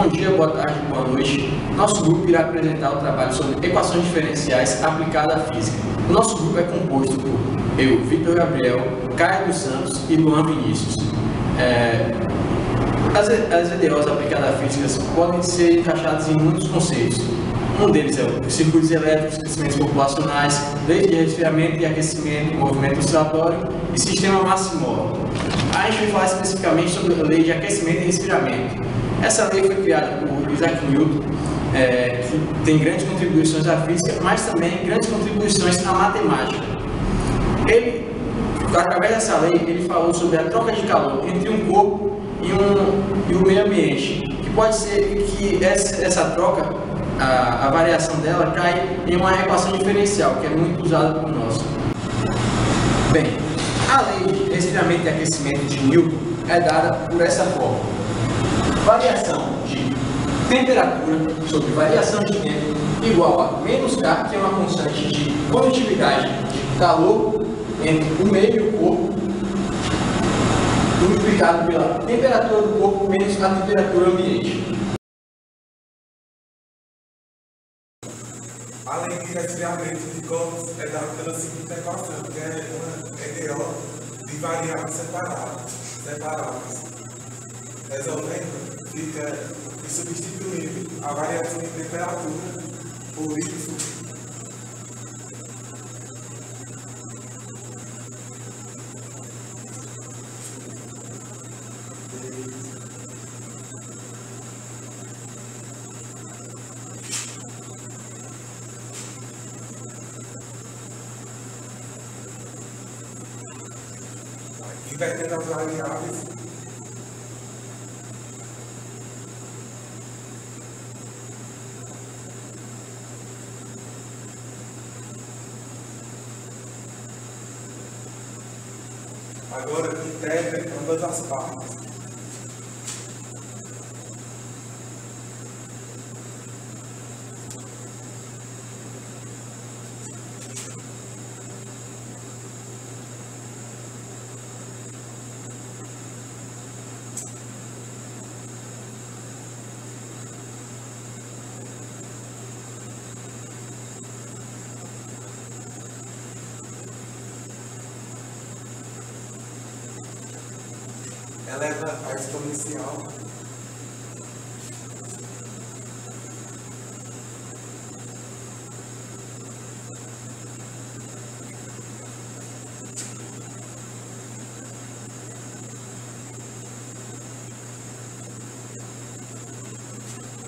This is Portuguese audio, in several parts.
Bom dia, boa tarde, boa noite. Nosso grupo irá apresentar o trabalho sobre equações diferenciais aplicadas à física. O nosso grupo é composto por eu, Vitor Gabriel, Caio dos Santos e Luan Vinícius. As EDOs aplicadas à física podem ser encaixadas em muitos conceitos. Um deles é os circuitos elétricos, crescimentos populacionais, leis de resfriamento e aquecimento, movimento oscilatório e sistema Maximov. A gente vai falar especificamente sobre a lei de aquecimento e resfriamento. Essa lei foi criada por Isaac Newton, que tem grandes contribuições à física, mas também grandes contribuições à matemática. Ele, através dessa lei, ele falou sobre a troca de calor entre um corpo e o meio ambiente, que pode ser que essa troca, a variação dela cai em uma equação diferencial, que é muito usada por nós. Bem, a lei de resfriamento e aquecimento de Newton é dada por essa forma: variação de temperatura sobre variação de tempo igual a menos K, que é uma constante de condutividade de calor entre o meio e o corpo, multiplicado pela temperatura do corpo menos a temperatura ambiente. A lei de resfriamento de corpos é dada pela seguinte equação, que é uma EDO de variáveis separáveis. Resolvendo, fica substituindo a variação de temperatura por Y. Invertendo as variáveis, agora integra ambas as partes. Eleva a exponencial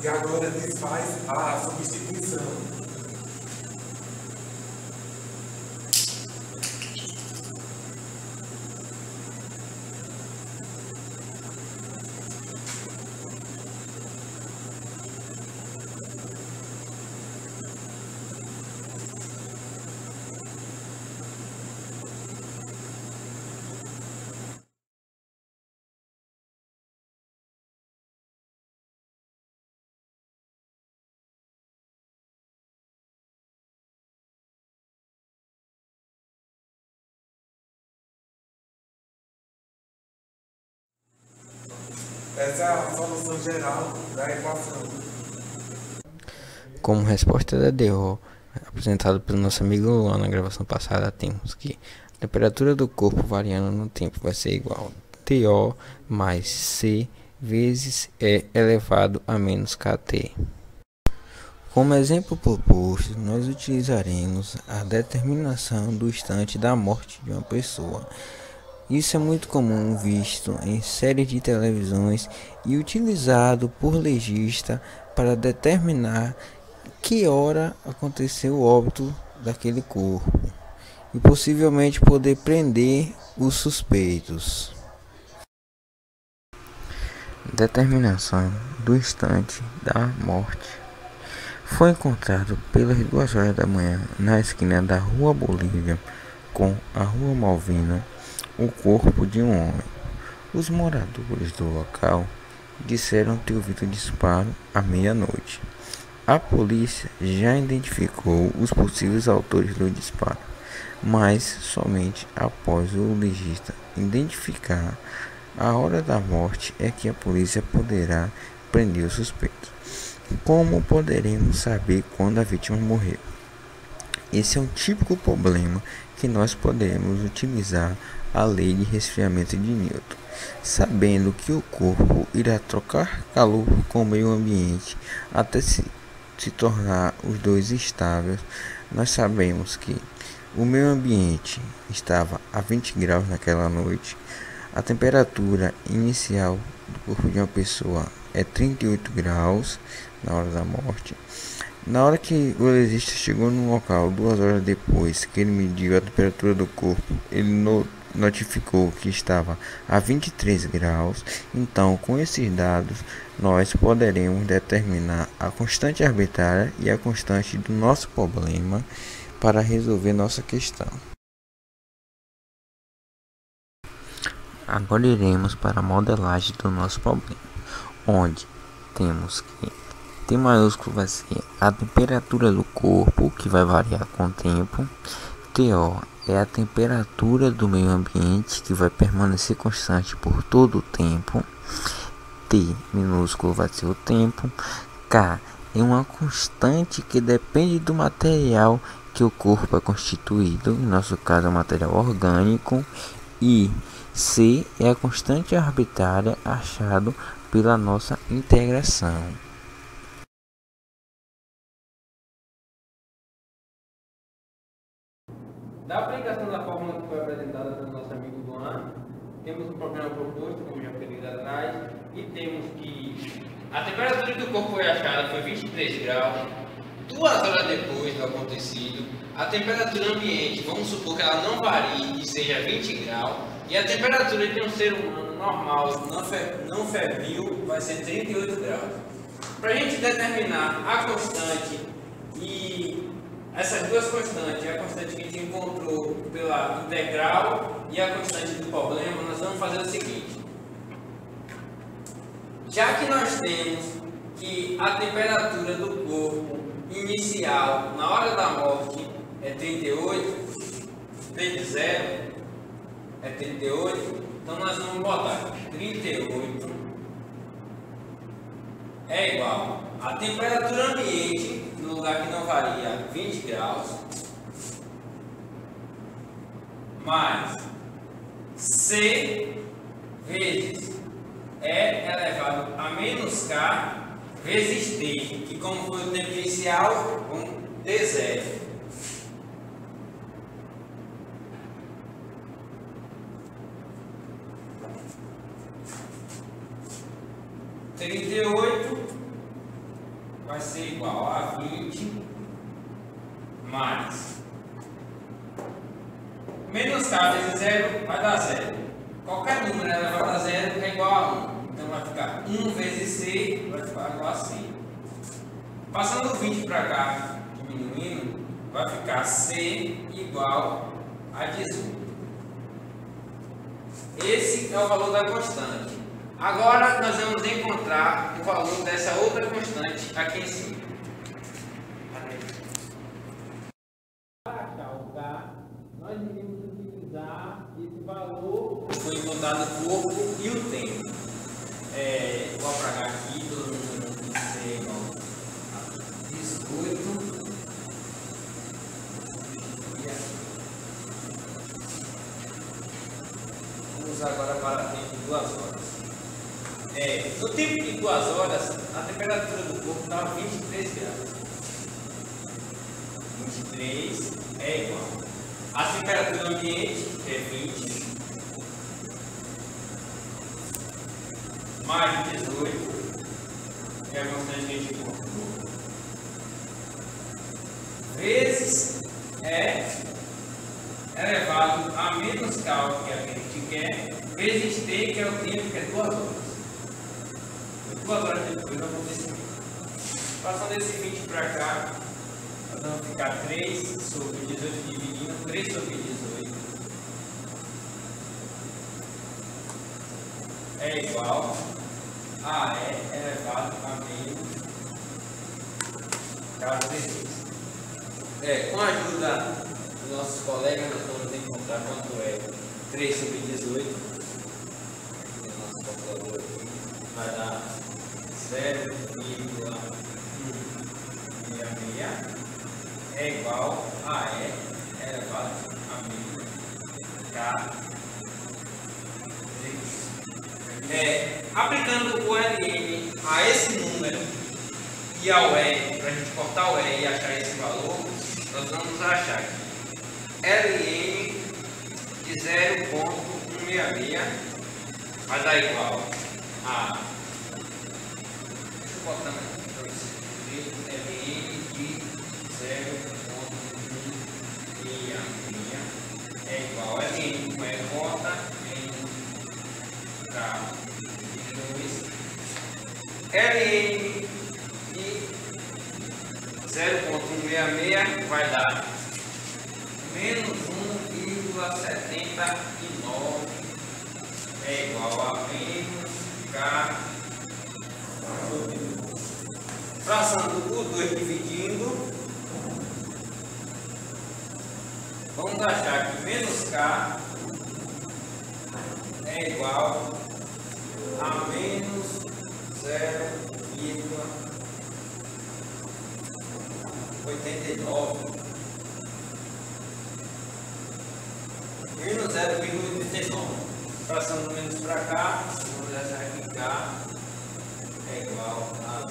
e agora desfaz a substituição. Essa é a solução geral da equação. Como resposta da DO, apresentada pelo nosso amigo Luan na gravação passada, temos que a temperatura do corpo variando no tempo vai ser igual a TO mais C vezes E elevado a menos KT. Como exemplo proposto, nós utilizaremos a determinação do instante da morte de uma pessoa. Isso é muito comum visto em séries de televisões e utilizado por legista para determinar que hora aconteceu o óbito daquele corpo e possivelmente poder prender os suspeitos. Determinação do instante da morte. Foi encontrado pelas 2 horas da manhã na esquina da Rua Bolívia com a Rua Malvina o corpo de um homem. Os moradores do local disseram ter ouvido disparo à meia-noite. A polícia já identificou os possíveis autores do disparo, mas somente após o legista identificar a hora da morte é que a polícia poderá prender o suspeito. Como poderemos saber quando a vítima morreu? Esse é um típico problema que nós podemos utilizar a lei de resfriamento de Newton. Sabendo que o corpo irá trocar calor com o meio ambiente até se tornar os dois estáveis, nós sabemos que o meio ambiente estava a 20 graus naquela noite, a temperatura inicial do corpo de uma pessoa é 38 graus na hora da morte. Na hora que o legista chegou no local, 2 horas depois que ele mediu a temperatura do corpo, ele notificou que estava a 23 graus. Então, com esses dados, nós poderemos determinar a constante arbitrária e a constante do nosso problema para resolver nossa questão. Agora iremos para a modelagem do nosso problema, onde temos que T maiúsculo vai ser a temperatura do corpo, que vai variar com o tempo. TO é a temperatura do meio ambiente, que vai permanecer constante por todo o tempo. T minúsculo vai ser o tempo. K é uma constante que depende do material que o corpo é constituído, em nosso caso é um material orgânico. E C é a constante arbitrária achado pela nossa integração. Da aplicação da fórmula que foi apresentada pelo nosso amigo Luan, temos um problema proposto, como já foi lido atrás, e temos que a temperatura do corpo foi achada foi 23 graus, 2 horas depois do acontecido. A temperatura ambiente, vamos supor que ela não varie e seja 20 graus, e a temperatura de um ser humano normal, não febril, vai ser 38 graus. Para a gente determinar a constante e essas duas constantes, a constante que a gente encontrou pela integral e a constante do problema, nós vamos fazer o seguinte. Já que nós temos que a temperatura do corpo inicial na hora da morte é 38, vezes 0 é 38, então nós vamos botar 38 é igual a temperatura ambiente, no lugar que não varia, 20 graus, mais C vezes E elevado a menos K vezes T, que como foi o tempo inicial, vamos D0. Vai ser igual a 20 mais menos K vezes 0 vai dar 0. Qualquer número elevado a 0 é igual a 1. Então vai ficar 1 vezes C vai ficar igual a C. Passando o 20 para cá, diminuindo, vai ficar C igual a 18. Esse é o valor da constante. Agora nós vamos encontrar o valor dessa outra constante aqui em cima. Para achar o K, nós iremos utilizar esse valor que foi encontrado no corpo e o tempo. Vou apagar aqui, todo mundo vai ser igual a 18. Vamos agora para tempo de 2 horas. No tempo de 2 horas, a temperatura do corpo estava 23 graus. 23 é igual. A temperatura ambiente é 20 mais 18, que é a constante que a gente encontrou, vezes elevado a menos K, que é a que a gente quer, vezes T, que é o tempo, que é 2 horas. 2 horas depois do acontecimento. Passando esse 20 para cá, nós vamos ficar 3 sobre 18 dividindo 3 sobre 18. É igual a E elevado a menos K vezes 2. Com a ajuda dos nossos colegas, nós vamos encontrar quanto é 3 sobre 18. O nosso calculador aqui vai dar 0,166 é igual a E elevado a menos K. Aplicando o ln a esse número e ao E, para a gente cortar o E e achar esse valor, nós vamos achar que ln de 0,166 vai dar igual a, deixa eu botar mais para você ver, ln de 0,166 é igual a ln com E corta em K2 ln de 0,166 vai dar menos 1,79 é igual a menos K. Fração dos dois dividindo, vamos achar que menos K é igual a menos 0,89 menos 0,89. Fração do menos para cá, vamos achar que K é igual a 0,89.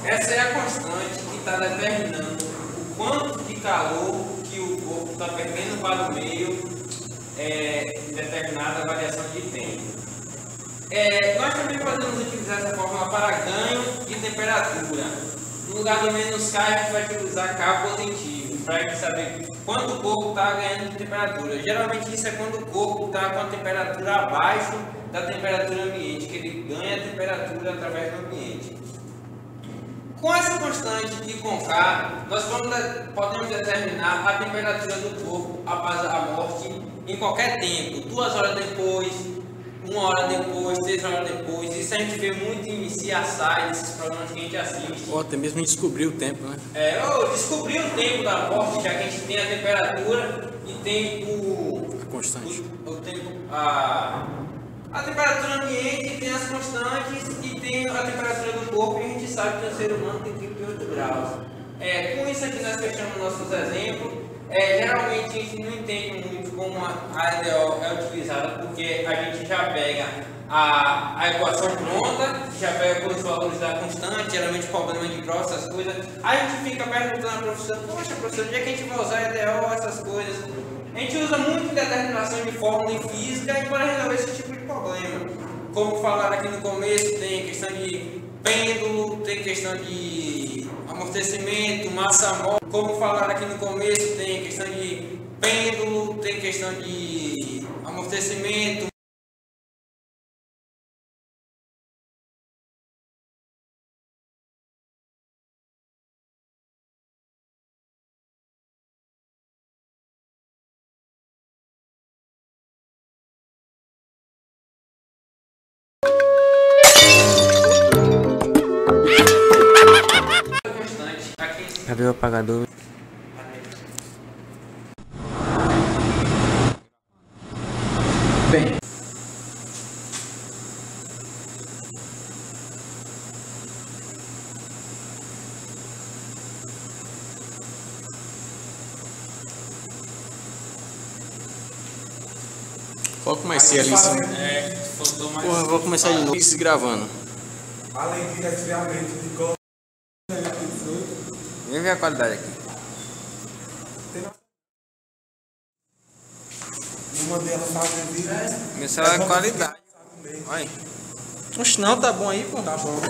Essa é a constante que está determinando o quanto de calor que o corpo está perdendo para o meio em determinada variação de tempo. Nós também podemos utilizar essa fórmula para ganho de temperatura. No lugar do menos K, a gente vai utilizar K positivo, para a gente saber quanto o corpo está ganhando de temperatura. Geralmente isso é quando o corpo está com a temperatura abaixo da temperatura ambiente, que ele ganha temperatura através do ambiente. Com essa constante e com K, nós podemos determinar a temperatura do corpo após a morte em qualquer tempo, 2 horas depois, 1 hora depois, 3 horas depois. Isso a gente vê muito em CSI, nesses programas que a gente assiste. Ou até mesmo descobrir o tempo, né? Eu descobri o tempo da morte, já que a gente tem a temperatura e tem A constante. o tempo, a temperatura ambiente, tem as constantes e tem a temperatura do corpo, e a gente sabe que o ser humano tem 38 graus. Com isso aqui nós fechamos nossos exemplos. Geralmente a gente não entende muito como a EDO é utilizada, porque a gente já pega a equação pronta, já pega com os valores da constante, geralmente problema de grau, essas coisas. Aí a gente fica perguntando à professora: poxa, professor, onde é que a gente vai usar EDO, essas coisas? A gente usa muito determinação de fórmula em física e para resolver esse tipo de problema. Como falaram aqui no começo, tem questão de pêndulo, tem questão de amortecimento, massa mole. Como falaram aqui no começo, tem questão de pêndulo, tem questão de amortecimento. Cadê o apagador? Bem, coloca mais C ali. Faltou mais. Porra, vou começar de novo. Isso gravando. Além de resfriamento de corpo, Vem ver a qualidade aqui. uma delas fazer vídeo. Essa é a qualidade. Olha. Oxe, não, tá bom aí, pô. Tá bom.